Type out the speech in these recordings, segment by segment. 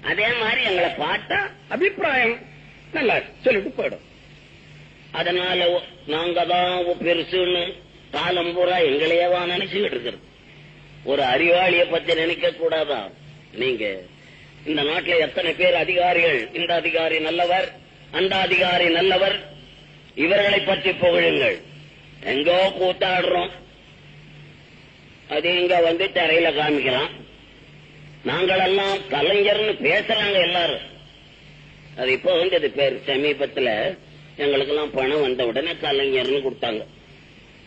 அதே மாதிரி எங்களை பார்த்தா அபிப்பிராயம் நல்லா சொல்லிட்டு போயிடும். அதனால நாங்க தான் பெருசுன்னு காலம் பூரா எங்களையவா நினைச்சுக்கிட்டு இருக்கிறது. ஒரு அறிவாளிய பத்தி நினைக்க கூடாதா? நீங்க இந்த நாட்டில் எத்தனை பேர் அதிகாரிகள், இந்த அதிகாரி நல்லவர், அந்த அதிகாரி நல்லவர், இவர்களை பற்றி புகழுங்கள். எங்கோ கூத்தாடுறோம், அது இங்க வந்து தரையில காமிக்கலாம். நாங்களெல்லாம் கலைஞர்னு பேசுறாங்க எல்லாரும். அது இப்ப வந்தது பேர். சமீபத்துல எங்களுக்கெல்லாம் பணம் வந்த உடனே கலைஞர்னு கொடுத்தாங்க.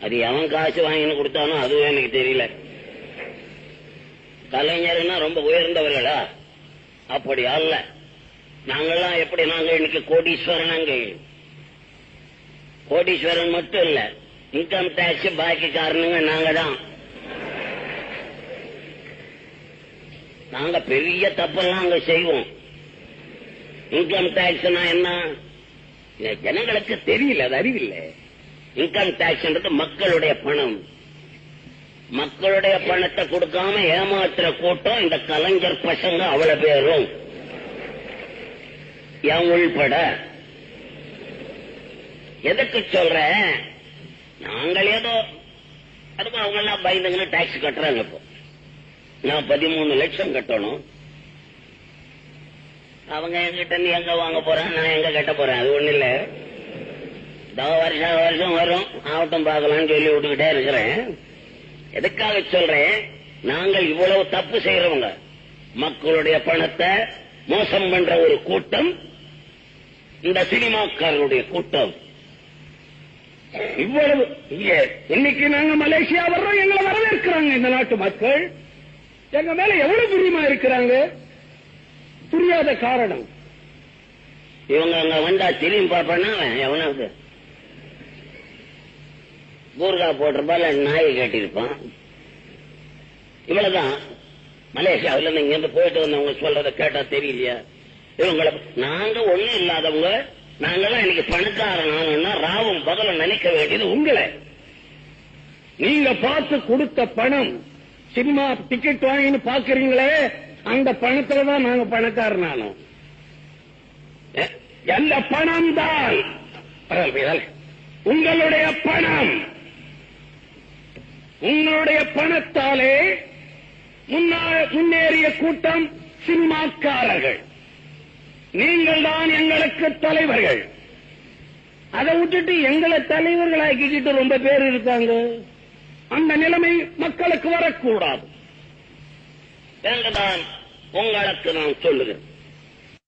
அது எவன் காசு வாங்கின்னு கொடுத்தானோ அதுவும் எனக்கு தெரியல. கலைஞர்னா ரொம்ப உயர்ந்தவர்களா? அப்படி அல்ல. நாங்கெல்லாம் எப்படி, நாங்க இன்னைக்கு கோடீஸ்வரன். கோடீஸ்வரன் மட்டும் இல்ல, இன்கம் டாக்ஸ் பாக்கி காரணங்க நாங்க தான். நாங்க பெரிய தப்பெல்லாம் அங்க செய்வோம். இன்கம் டாக்ஸ்னா என்ன ஜனங்களுக்கு தெரியல, அது அறிவில்லை. இன்கம் டாக்ஸ் மக்களுடைய பணம். மக்களுடைய பணத்தை கொடுக்காம ஏமாத்துற கூட்டம் இந்த கலைஞர் பசங்க அவ்வளவு பேரும், என் உள்பட. எதுக்கு சொல்ற, நாங்கள் ஏதோ அதுக்கு அவங்க எல்லாம் பயந்துங்கன்னு டாக்ஸ் கட்டுறாங்க. இப்போ நான் 13 லட்சம் கட்டணும். அவங்க என்கிட்ட நீ எங்க வாங்க போறேன், நான் எங்க கட்ட போறேன், அது ஒண்ணு இல்ல. வருஷம் வரும், ஆவட்டம் பார்க்கலாம்னு சொல்லி விட்டுக்கிட்டே இருக்கிறேன். எதுக்காக சொல்றேன், நாங்கள் இவ்வளவு தப்பு செய்யறவங்க, மக்களுடைய பணத்தை மோசம் பண்ற ஒரு கூட்டம் இந்த சினிமாக்காரருடைய கூட்டம். இவ்வளவு இன்னைக்கு நாங்க மலேசியா வர்றோம், எங்களை வரவேற்கிறாங்க இந்த நாட்டு மக்கள். எங்க மேல எவ்வளவு பிரியமா இருக்கிறாங்க. புரியாத காரணம், இவங்க அங்க வந்தா திரும்பி பார்ப்பானா எவனாவது ஊர்கா போட்டிருப்பான், நாயை கட்டிருப்பான். இவ்வளவுதான். மலேசியாவில இருந்து இங்க இருந்து போயிட்டு வந்தவங்க சொல்றத கேட்டா தெரியலையா இவங்களை? நாங்க ஒண்ணும் இல்லாதவங்க, நாங்கெல்லாம் இன்னைக்கு பணக்காரனா ராவும் பகலும் நினைக்க வேண்டியது உங்களை. நீங்க பார்த்து கொடுத்த பணம், சினிமா டிக்கெட் வாங்கின்னு பாக்குறீங்களே, அந்த பணத்துலதான் நாங்க பணக்காரனானோம். எந்த பணம் தான் உங்களுடைய பணம். உங்களுடைய பணத்தாலே முன்னேறிய கூட்டம் சினிமாக்காரர்கள். நீங்கள் தான் எங்களுக்கு தலைவர்கள். அதை விட்டுட்டு எங்களை தலைவர்களாக்கிட்டு ரொம்ப பேர் இருக்காங்க. அந்த நிலைமை மக்களுக்கு வரக்கூடாது என்றுதான் உங்களுக்கு நான் சொல்லுகிறேன்.